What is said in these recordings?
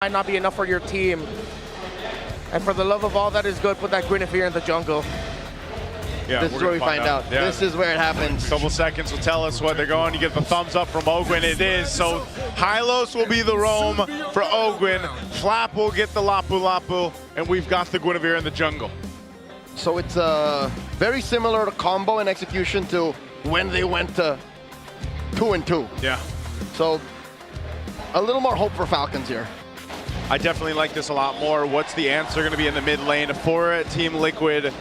might not be enough for your team. And for the love of all that is good, put that Guinevere in the jungle. Yeah, this is where we find out. Yeah. This is where it happens. A couple seconds will tell us what they're going. You get the thumbs up from Ogwin. It is. So Hylos will be the roam for Ogwin. Flap will get the Lapu Lapu. And we've got the Guinevere in the jungle. So it's very similar to combo and execution to when they went to 2-2. Yeah. So a little more hope for Falcons here. I definitely like this a lot more. What's the answer going to be in the mid lane for Team Liquid?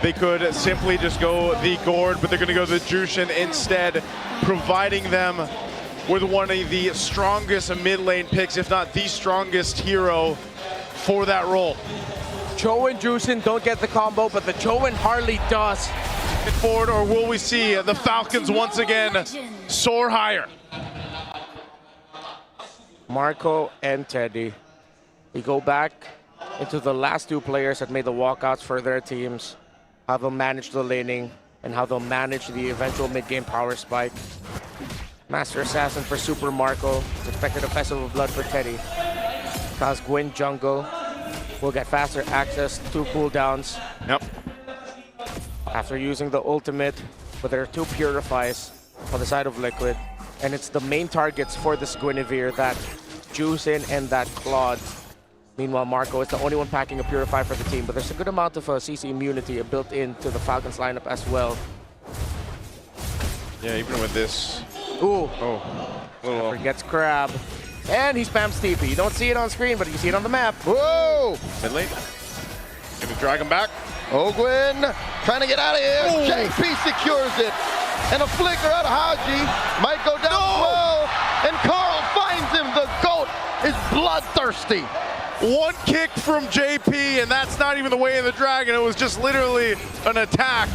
They could simply just go the Gord, but they're going to go the Jushin instead, providing them with one of the strongest mid lane picks, if not the strongest hero for that role. Cho and Jushin don't get the combo, but the Cho and Harley does. Forward, or will we see the Falcons once again soar higher? Marco and Teddy. We go back into the last two players that made the walkouts for their teams, how they'll manage the laning, and how they'll manage the eventual mid-game power spike. Master Assassin for Super Marco. Expected a Festival of Blood for Teddy. Cause Gwyn jungle will get faster access to cooldowns. Yep. After using the ultimate, but there are two Purifies on the side of Liquid. And it's the main targets for this Guinevere, that Jushin and that Claude. Meanwhile, Marco is the only one packing a Purify for the team, but there's a good amount of CC immunity built into the Falcons lineup as well. Yeah, even with this. Ooh. Oh. Little. Forgets Crab. And he spams TP. You don't see it on screen, but you see it on the map. Whoa! Mid lane. Gonna drag him back. Ogwin trying to get out of here. Oh. JP secures it. And a flicker out of Haji might go down as well. And Carl finds him. The GOAT is bloodthirsty. One kick from JP, and that's not even the way of the dragon. It was just literally an attack.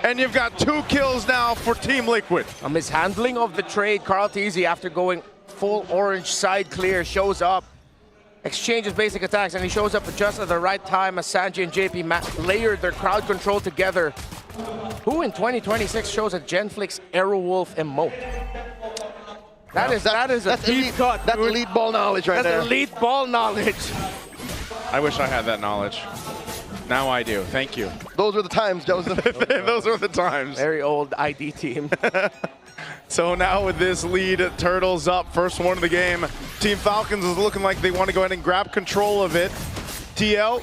And you've got 2 kills now for Team Liquid. A mishandling of the trade. Carl Teasy, after going full orange side clear, shows up, exchanges basic attacks, and he shows up just at the right time as Sanji and JP layered their crowd control together. Who in 2026 shows a Genflix Aerowolf emote? That's elite, cut. That's elite ball knowledge right there. That's elite ball knowledge. I wish I had that knowledge. Now I do. Thank you. Those were the times, Joseph. Those were the times. Very old ID team. So now with this lead, Turtles up, first one of the game. Team Falcons is looking like they want to go ahead and grab control of it. TL,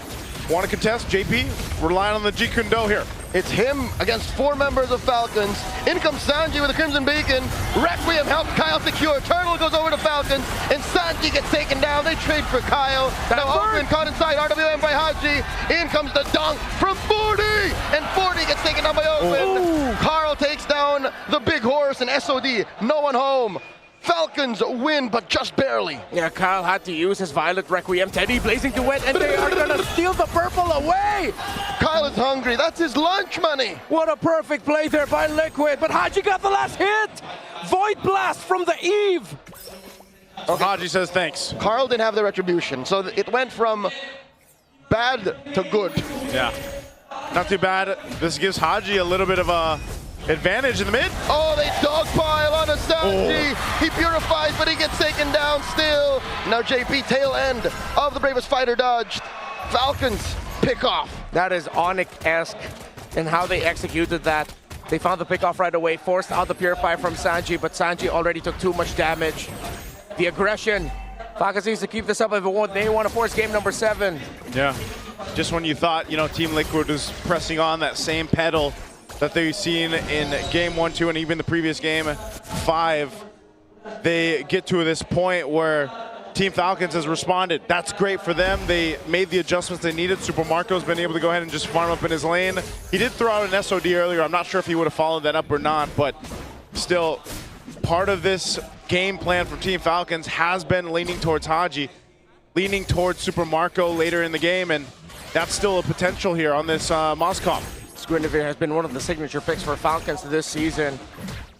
want to contest? JP, relying on the G Kundo here. It's him against 4 members of Falcons. In comes Sanji with a Crimson Beacon. Requiem helps Kyle secure. Turtle goes over to Falcons, and Sanji gets taken down. They trade for Kyle. Now Ogwin caught inside, RWM by Haji. In comes the dunk from 40, and 40 gets taken down by Ogwin. Carl takes down the big horse, and SOD, no one home. Falcons win, but just barely. Yeah, Kyle had to use his Violet Requiem. Teddy blazing to win, and they are gonna steal the purple away! Kyle is hungry. That's his lunch money. What a perfect play there by Liquid, but Haji got the last hit! Void Blast from the Eve! Okay. Haji says thanks. Carl didn't have the retribution, so it went from bad to good. Yeah, not too bad. This gives Haji a little bit of a advantage in the mid. Oh, they dogpile on a Sanji. He purifies, but he gets taken down still. Now JP, tail end of the Bravest Fighter dodged. Falcons pick off. That is Onyx-esque in how they executed that. They found the pickoff right away, forced out the Purify from Sanji, but Sanji already took too much damage. The aggression. Falcons needs to keep this up if they want to force game number 7. Yeah, just when you thought, Team Liquid was pressing on that same pedal that they've seen in game 1, 2, and even the previous game 5, they get to this point where Team Falcons has responded. That's great for them. They made the adjustments they needed. Super Marco's been able to go ahead and just farm up in his lane. He did throw out an SOD earlier. I'm not sure if he would have followed that up or not, but still, part of this game plan from Team Falcons has been leaning towards Haji, leaning towards Super Marco later in the game, and that's still a potential here on this Moscom. Guinevere has been one of the signature picks for Falcons this season.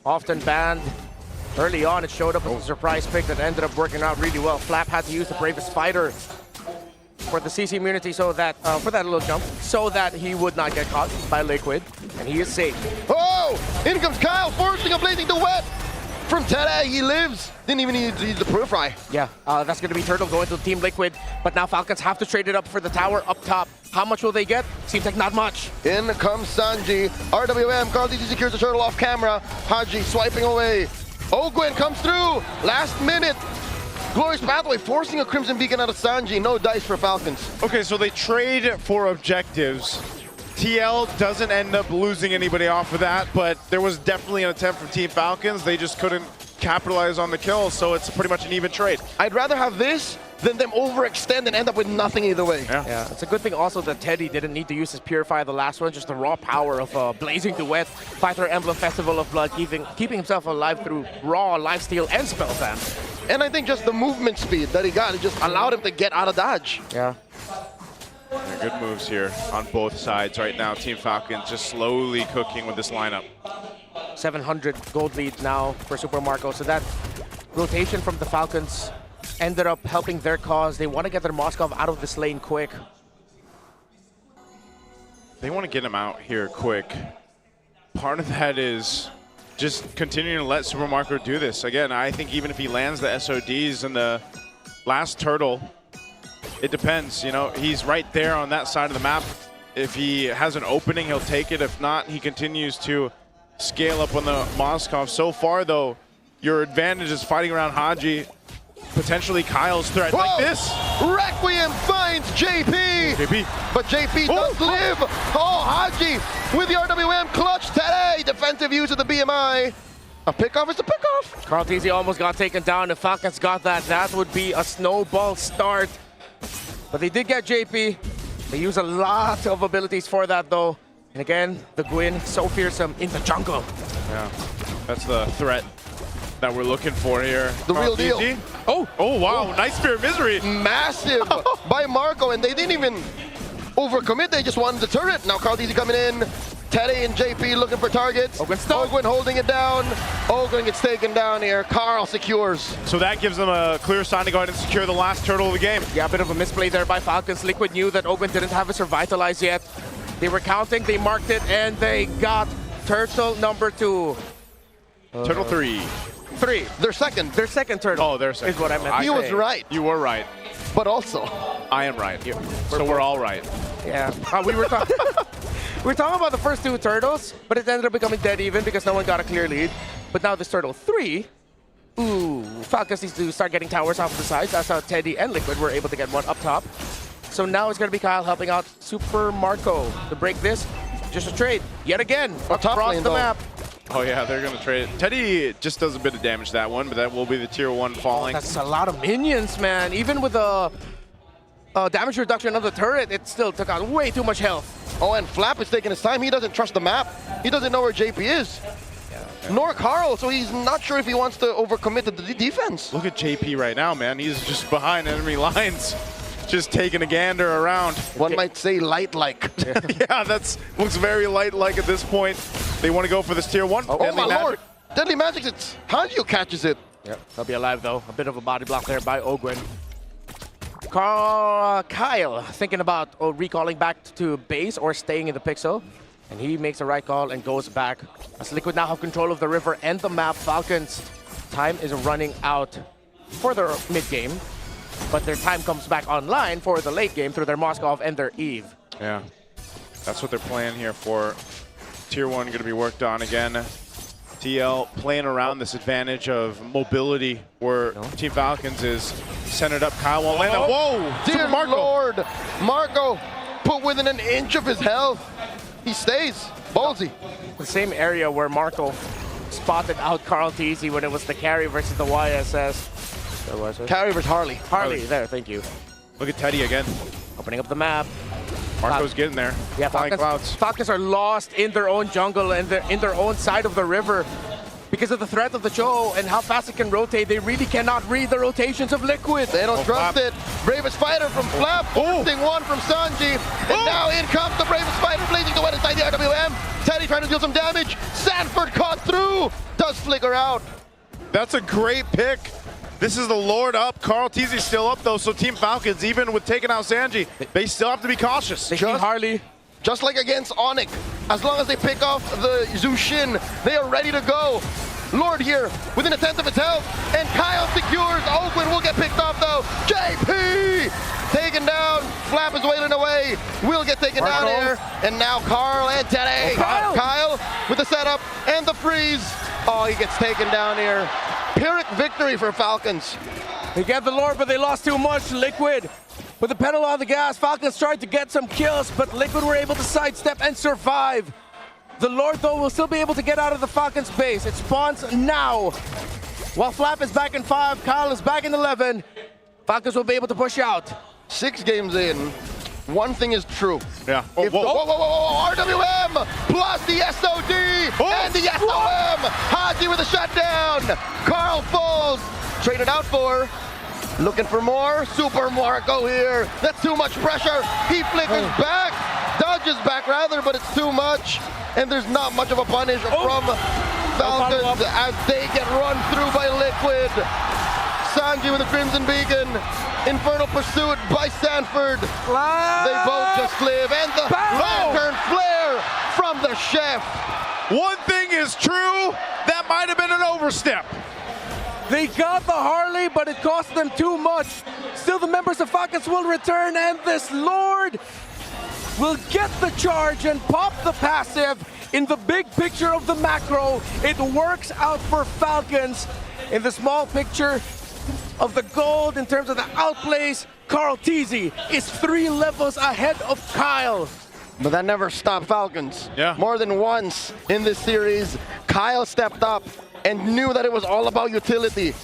Often banned. Early on, it showed up as a surprise pick that ended up working out really well. Flap had to use the Bravest Fighter for the CC immunity, so that for that little jump, so that he would not get caught by Liquid, and he is safe. Oh! In comes Kyle, forcing a blazing duet. from Tere. He lives. Didn't even need to use the Purify. Yeah, that's going to be Turtle going to Team Liquid. But now Falcons have to trade it up for the tower up top. How much will they get? Seems like not much. In comes Sanji. RWM, Carl DZ secures the Turtle off camera. Haji swiping away. Ogwin comes through. Last minute. Glorious Pathway forcing a Crimson Beacon out of Sanji. No dice for Falcons. Okay, so they trade for objectives. TL doesn't end up losing anybody off of that, but there was definitely an attempt from Team Falcons. They just couldn't capitalize on the kill, so it's pretty much an even trade. I'd rather have this than them overextend and end up with nothing either way. Yeah, it's a good thing also that Teddy didn't need to use his Purify the last one, just the raw power of Blazing to Wet, Fighter Emblem Festival of Blood, keeping himself alive through raw lifesteal and spell fan. And I think just the movement speed that he got, it just allowed him to get out of dodge. Yeah. Good moves here on both sides right now. Team Falcons just slowly cooking with this lineup. 700 gold lead now for Super Marco. So that rotation from the Falcons ended up helping their cause. They want to get their Moskov out of this lane quick. They want to get him out here quick. Part of that is just continuing to let Super Marco do this. Again, I think even if he lands the SODs in the last turtle, it depends. You know, he's right there on that side of the map. If he has an opening, he'll take it. If not, he continues to scale up on the Moskov. So far, though, your advantage is fighting around Haji. Potentially Kyle's threat. Whoa! Like this. Requiem finds JP. But JP does live. Oh, Haji with the RWM clutch today. Defensive use of the BMI. A pickoff is a pickoff. Carl TZ almost got taken down. If Falcons got that, that would be a snowball start. But they did get JP. They use a lot of abilities for that, though. And again, the Gwyn, so fearsome in the jungle. Yeah, that's the threat that we're looking for here. The real deal. Oh, wow, nice Spear of Misery. Massive by Marco, and they didn't even overcommit. They just wanted the turret. Now Carl DZ coming in. Teddy and JP looking for targets. Ogwin holding it down. Ogwin gets taken down here. Carl secures. So that gives them a clear sign to go ahead and secure the last turtle of the game. Yeah, a bit of a misplay there by Falcons. Liquid knew that Ogwin didn't have his Revitalize yet. They were counting, they marked it, and they got turtle number 2. Turtle 3. Their second. Their second turtle. Oh, their second. Is what I meant. He was right. You were right. But also, I am right. So we're all right. Yeah. We were talking. We were talking about the first 2 turtles, but it ended up becoming dead even because no one got a clear lead. But now this turtle 3, ooh, Falcons needs to start getting towers off the sides. That's how Teddy and Liquid were able to get one up top. So now it's going to be Kyle helping out Super Marco to break this. Just a trade yet again across the map. Oh yeah, they're going to trade it. Teddy just does a bit of damage that one, but that will be the tier 1 falling. That's a lot of minions, man. Even with the damage reduction of the turret, it still took out way too much health. oh, and Flap is taking his time. He doesn't trust the map. He doesn't know where JP is. Nor Carl, so he's not sure if he wants to overcommit to the defense. Look at JP right now, man. He's just behind enemy lines, just taking a gander around. One might say light-like. Yeah, that looks very light-like at this point. They want to go for this tier 1. Oh my lord! Deadly Magic, it's Hanjo catches it. Yep, he'll be alive though. A bit of a body block there by Ogwin. Kyle thinking about recalling back to base or staying in the pixel. And he makes a right call and goes back. As Liquid now have control of the river and the map, Falcons' time is running out for their mid-game. But their time comes back online for the late game through their Moskov and their Eve. Yeah, that's what they're playing here for. Tier 1 going to be worked on again. TL playing around this advantage of mobility where Team Falcons is centered up. Kyle won't land. Whoa! Dear Lord! Marco put within an inch of his health. He stays. Ballsy. The same area where Marco spotted out Carl TZ when it was the carry versus the YSS. Carry versus Harley. Harley, there, thank you. Look at Teddy again. Opening up the map. Marco's getting there. Yeah, Falcons are lost in their own jungle and in their own side of the river. Because of the threat of the Cho and how fast it can rotate, they really cannot read the rotations of Liquid. They don't trust it. Bravest Fighter from Flap, forcing one from Sanji. And now in comes the Bravest Fighter, blazing to wet inside the RWM. Teddy trying to deal some damage. Sanford caught through. Does flicker out. That's a great pick. This is the Lord up. Carl TZ still up though, so Team Falcons, even with taking out Sanji, they still have to be cautious. They see Harley. Just like against Onyx, as long as they pick off the Zushin, they are ready to go. Lord here within a tenth of its health, and Kyle secures. Oakland will get picked off though. JP taken down. Flap is wailing away. Will get taken down here. And now Carl and Teddy. Kyle with the setup and the freeze. Oh, he gets taken down here. Pyrrhic victory for Falcons. They get the Lord, but they lost too much. Liquid with the pedal on the gas. Falcons tried to get some kills, but Liquid were able to sidestep and survive. The Lord, though, will still be able to get out of the Falcons base. It spawns now. While Flap is back in 5, Kyle is back in 11. Falcons will be able to push out. 6 games in, one thing is true. Yeah. RWM plus the SOD and the SOM. Haji with a shutdown. Carl falls. Traded out for. Looking for more. Super Marco here. That's too much pressure. He flickers back. Dodges back rather, but it's too much. And there's not much of a punish from Falcons as they get run through by Liquid. Sanji with the Crimson Beacon. Infernal pursuit by Sanford. They both just live. And the lantern flare from the chef. One thing is true, that might have been an overstep. They got the Harley, but it cost them too much. Still, the members of Falcons will return, and this Lord will get the charge and pop the passive. In the big picture of the macro, it works out for Falcons. In the small picture of the gold, in terms of the outplays, Carl Teasy is 3 levels ahead of Kyle. But that never stopped Falcons. Yeah. More than once in this series, Kyle stepped up and knew that it was all about utility.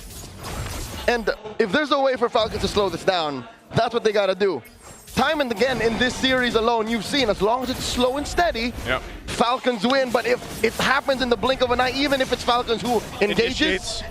And if there's a way for Falcons to slow this down, that's what they gotta do. Time and again in this series alone, you've seen as long as it's slow and steady, Falcons win. But if it happens in the blink of an eye, even if it's Falcons who initiates,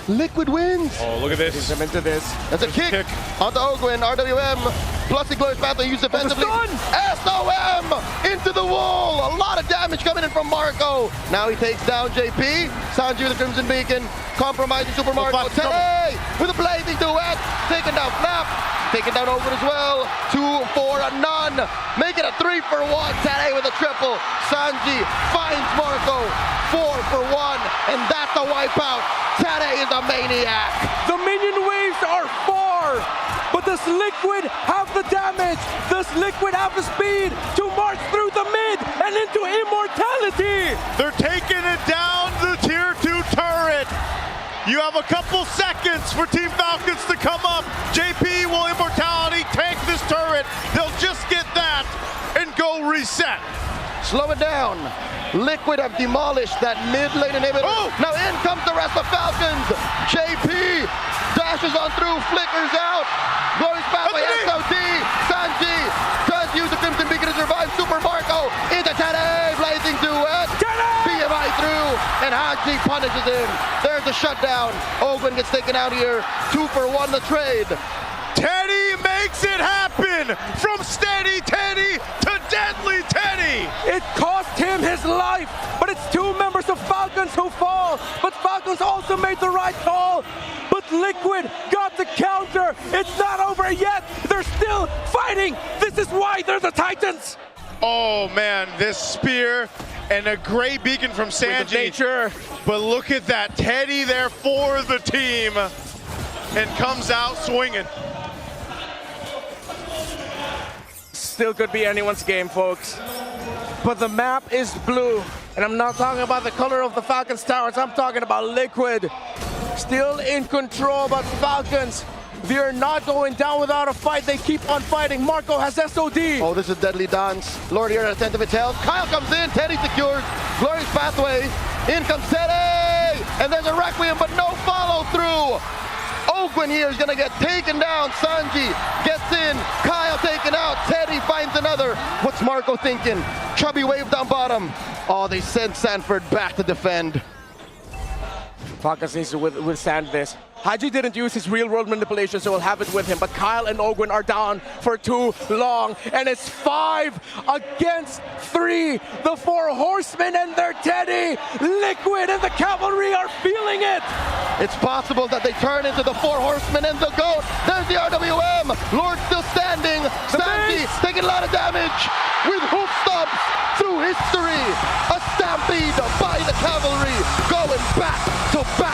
Liquid wins. Oh, look at this. He's into this. That's a kick onto Ogwin. RWM plus the Glorious Pathway used defensively. SOM into the wall. A lot of damage coming in from Marco. Now he takes down JP. Sanji with the Crimson Beacon. Compromising Super Marco. Teddy with a blazing duet. Taking down Flap. Taking down Ogwin as well. 2 for a none. Make it a 3 for 1. Teddy with a triple. Sanji finds Marco. 4 for 1. And that's a wipeout. Teddy is a maniac. The minion waves are far, but does Liquid have the damage? Does Liquid have the speed to march through the mid and into immortality? They're taking it down the tier 2 turret. You have a couple seconds for Team Falcons to come up. JP will immortality tank this turret. They'll just get that and go reset. Slow it down. Liquid have demolished that mid lane inhibitor. Now in comes the rest of Falcons. JP dashes on through, flickers out. Glorious Pathway, SOD. Sanji does use the Crimson Beacon to survive. Super Marco into Teddy. Blazing duet. BMI through, and Haji punishes him. There's the shutdown. Ogwin gets taken out here. 2 for 1 the trade. Teddy makes it happen! From steady Teddy to deadly Teddy! It cost him his life, but it's 2 members of Falcons who fall. But Falcons also made the right call. But Liquid got the counter. It's not over yet. They're still fighting. This is why they're the Titans. Oh man, this spear and a great beacon from Sanji. But look at that, Teddy there for the team and comes out swinging. Still could be anyone's game, folks. But the map is blue. And I'm not talking about the color of the Falcons towers. I'm talking about Liquid. Still in control, but Falcons, they're not going down without a fight. They keep on fighting. Marco has SOD. Oh, this is deadly dance. Lord here at a tenth of its health. Kyle comes in. Teddy secures. Glorious Pathway. In comes Teddy. And there's a Requiem, but no follow through. Ogwin here is going to get taken down. Sanji gets in. Kyle taken out. Teddy finds another. What's Marco thinking? Chubby wave down bottom. Oh, they sent Sanford back to defend. Falcons needs to withstand this. Haji didn't use his real-world manipulation, so he'll have it with him. But Kyle and Ogwin are down for too long. And it's 5 against 3. The 4 horsemen and their Teddy. Liquid and the cavalry are feeling it. It's possible that they turn into the 4 horsemen and the GOAT. There's the RWM. Lord still standing. Sanji taking a lot of damage with hoof stomps through history. A stampede by the cavalry going back to back.